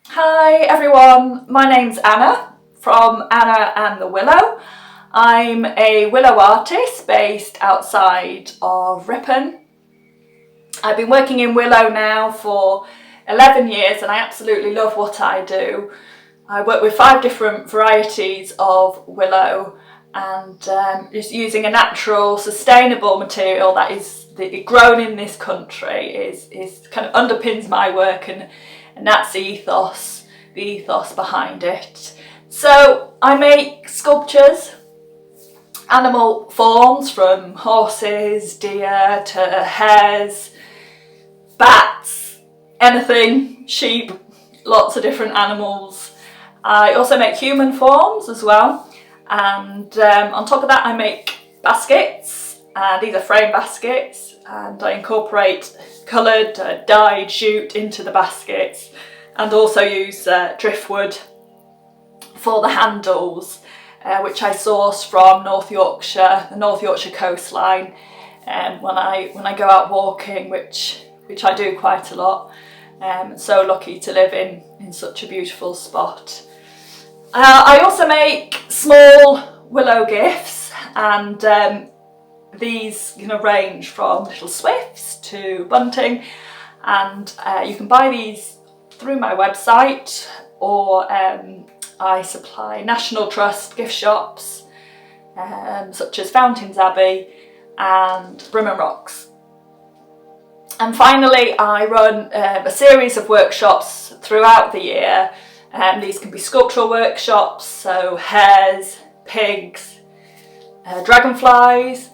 Hi everyone, my name's Anna from Anna and the Willow. I'm a willow artist based outside of Ripon. I've been working in willow now for 11 years and I absolutely love what I do. I work with 5 different varieties of willow and just using a natural, sustainable material that is grown in this country is kind of underpins my work, and that's the ethos behind it. So I make sculptures, animal forms from horses, deer to hares, bats, anything, sheep, lots of different animals. I also make human forms as well, and on top of that I make baskets. These are frame baskets, and I incorporate coloured dyed jute into the baskets, and also use driftwood for the handles, which I source from North Yorkshire, the North Yorkshire coastline, when I go out walking, which I do quite a lot. So lucky to live in such a beautiful spot. I also make small willow gifts, and these range from little swifts to bunting, and you can buy these through my website, or I supply National Trust gift shops such as Fountains Abbey and Brimham Rocks. And finally, I run a series of workshops throughout the year. These can be sculptural workshops, so hares, pigs, dragonflies,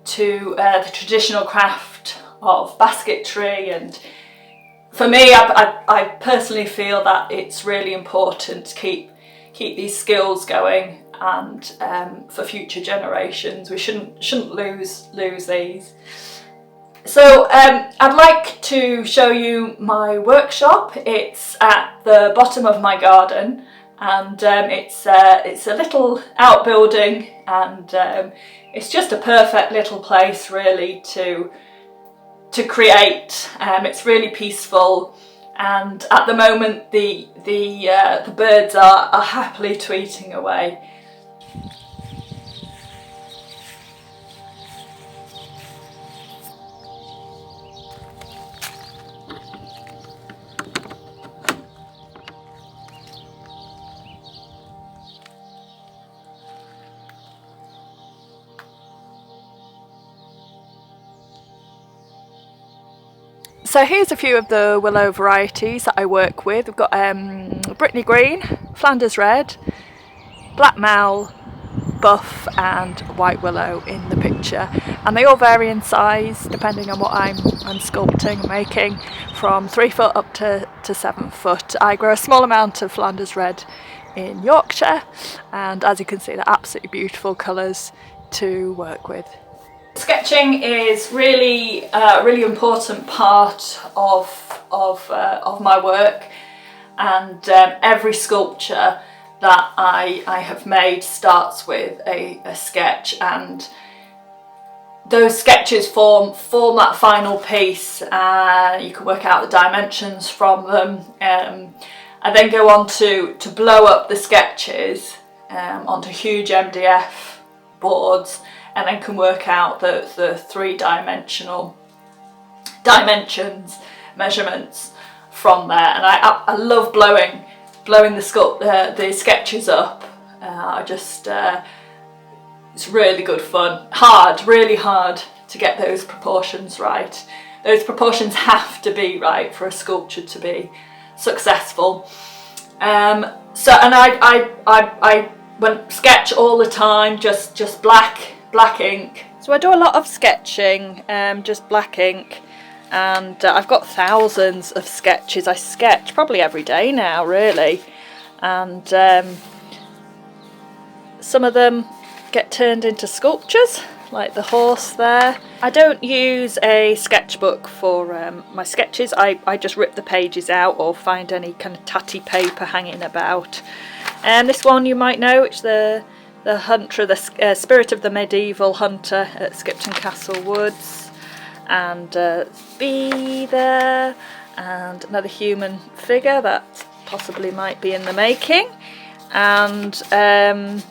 to the traditional craft of basketry. And for me, I personally feel that it's really important to keep these skills going, and for future generations we shouldn't lose these. So I'd like to show you my workshop. It's at the bottom of my garden, and it's a little outbuilding, and it's just a perfect little place really to create. It's really peaceful, and at the moment the birds are happily tweeting away. So here's a few of the willow varieties that I work with. We've got Brittany Green, Flanders Red, Black Mal, Buff and White Willow in the picture, and they all vary in size depending on what I'm sculpting and making, from 3 foot up to 7 foot. I grow a small amount of Flanders Red in Yorkshire, and as you can see, they're absolutely beautiful colours to work with. Sketching is really a really important part of my work, and every sculpture that I have made starts with a sketch, and those sketches form that final piece. You can work out the dimensions from them. I then go on to blow up the sketches onto huge MDF boards, and then can work out the 3-dimensional dimensions, measurements from there. And I love blowing the sketches up. It's really good fun. Really hard to get those proportions right. Those proportions have to be right for a sculpture to be successful. And I sketch all the time, just black ink. So I do a lot of sketching, just black ink, and I've got thousands of sketches. I sketch probably every day now, really, and some of them get turned into sculptures, like the horse there. I don't use a sketchbook for my sketches. I just rip the pages out or find any kind of tatty paper hanging about. And this one you might know, it's the hunter, the spirit of the medieval hunter at Skipton Castle Woods, and bee there, and another human figure that possibly might be in the making. And there's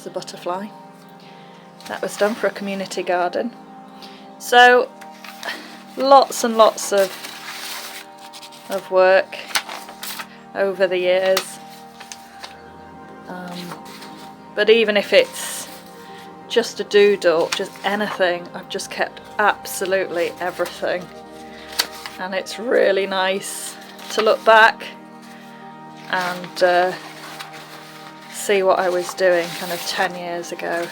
a butterfly. That was done for a community garden. So lots and lots of work over the years. But even if it's just a doodle, just anything, I've just kept absolutely everything. And it's really nice to look back and see what I was doing kind of 10 years ago.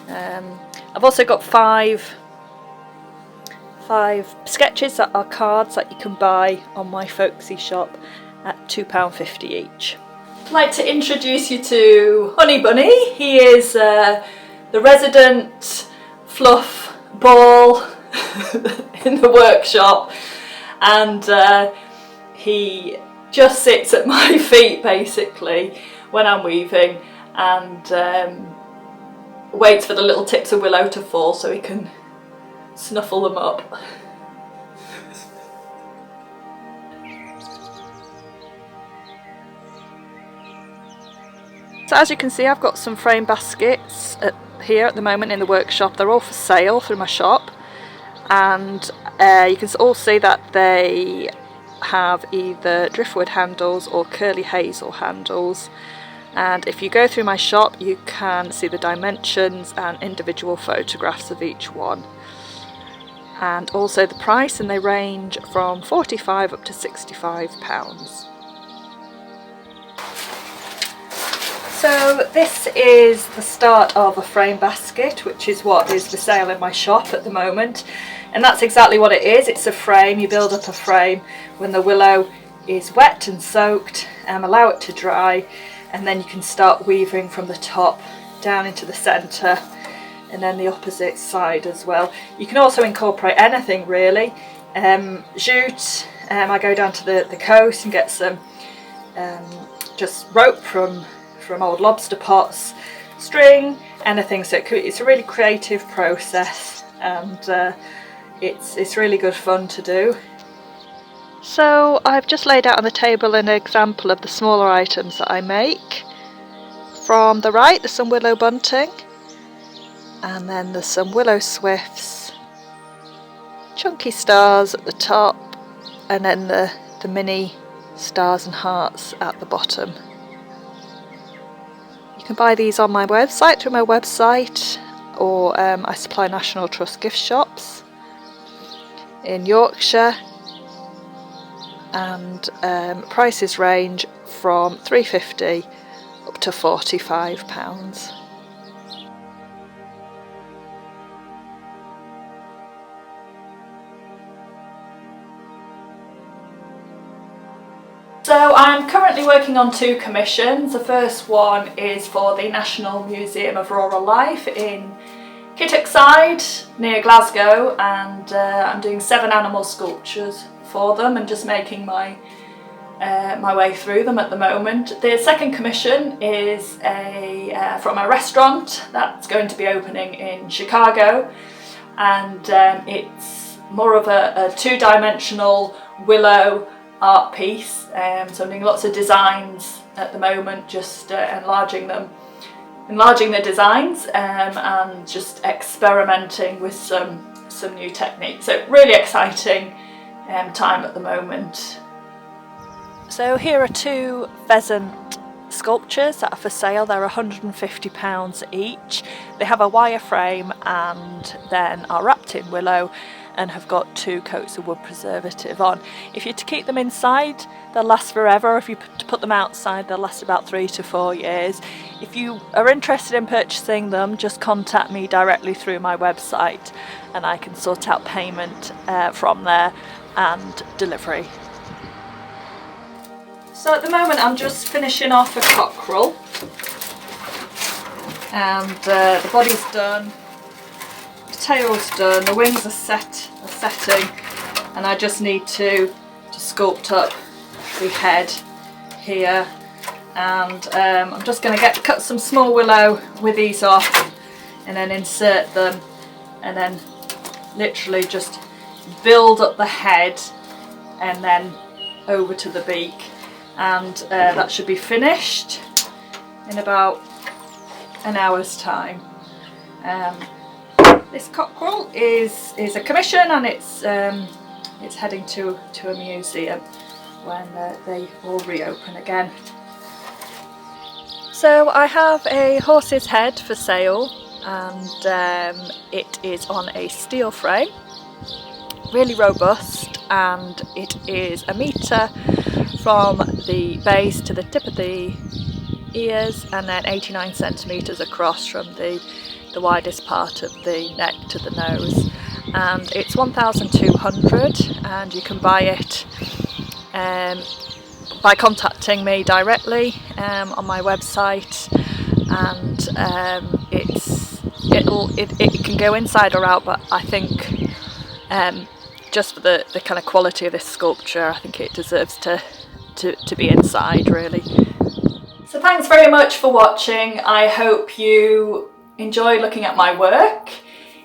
I've also got five sketches that are cards that you can buy on my folksy shop at £2.50 each. I'd like to introduce you to Honey Bunny. He is the resident fluff ball in the workshop, and he just sits at my feet basically when I'm weaving, and waits for the little tips of willow to fall so he can snuffle them up. So as you can see, I've got some frame baskets here at the moment in the workshop. They're all for sale through my shop, and you can all see that they have either driftwood handles or curly hazel handles. And if you go through my shop, you can see the dimensions and individual photographs of each one, and also the price, and they range from £45 up to £65. So this is the start of a frame basket, which is what is for sale in my shop at the moment, and that's exactly what it is. It's a frame. You build up a frame when the willow is wet and soaked, allow it to dry, and then you can start weaving from the top down into the centre and then the opposite side as well. You can also incorporate anything really. Jute, I go down to the coast and get some just rope from old lobster pots, string, anything. So it's a really creative process, and it's really good fun to do. So I've just laid out on the table an example of the smaller items that I make. From the right there's some willow bunting, and then there's some willow swifts, chunky stars at the top, and then the mini stars and hearts at the bottom. You can buy these on my website, through my website, or I supply National Trust gift shops in Yorkshire, and prices range from £3.50 up to £45. So I'm currently working on two commissions. The first one is for the National Museum of Rural Life in Kittockside near Glasgow, and I'm doing 7 animal sculptures for them and just making my way through them at the moment. The second commission is from a restaurant that's going to be opening in Chicago, and it's more of a two-dimensional willow art piece. So I'm doing lots of designs at the moment, just enlarging the designs, and just experimenting with some new techniques. So really exciting time at the moment. So here are 2 pheasant sculptures that are for sale. They're £150 each. They have a wire frame and then are wrapped in willow and have got 2 coats of wood preservative on. If you're to keep them inside, they'll last forever. If you put them outside, they'll last about 3 to 4 years. If you are interested in purchasing them, just contact me directly through my website and I can sort out payment from there and delivery. So at the moment I'm just finishing off a cockerel, and the body's done, the tail's done, the wings are setting, and I just need to sculpt up the head here, and I'm just going to cut some small willow with these off and then insert them, and then literally just build up the head and then over to the beak, and that should be finished in about an hour's time. This cockerel is a commission, and it's heading to a museum when they will reopen again. So I have a horse's head for sale, and it is on a steel frame, really robust, and it is 1 metre from the base to the tip of the ears, and then 89 centimetres across from the widest part of the neck to the nose, and it's 1,200, and you can buy it by contacting me directly on my website, and it can go inside or out, but I think just for the kind of quality of this sculpture, I think it deserves to be inside, really. So thanks very much for watching. I hope you enjoy looking at my work.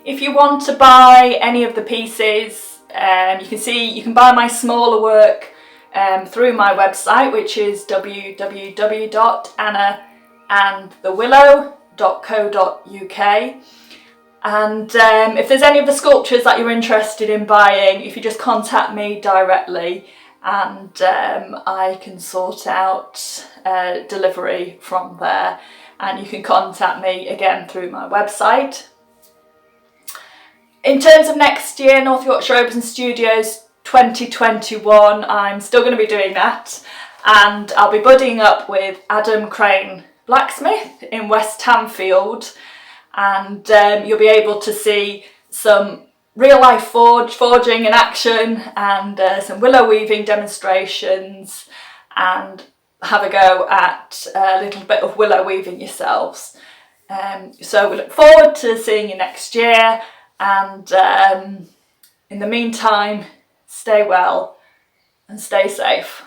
If you want to buy any of the pieces, you can buy my smaller work through my website, which is www.annaandthewillow.co.uk. And if there's any of the sculptures that you're interested in buying, if you just contact me directly, and I can sort out delivery from there, and you can contact me again through my website. In terms of next year, North Yorkshire Open Studios 2021, I'm still going to be doing that, and I'll be buddying up with Adam Crane Blacksmith in West Tamfield, and you'll be able to see some real life forging in action, and some willow weaving demonstrations, and have a go at a little bit of willow weaving yourselves. So we look forward to seeing you next year, and in the meantime, stay well and stay safe.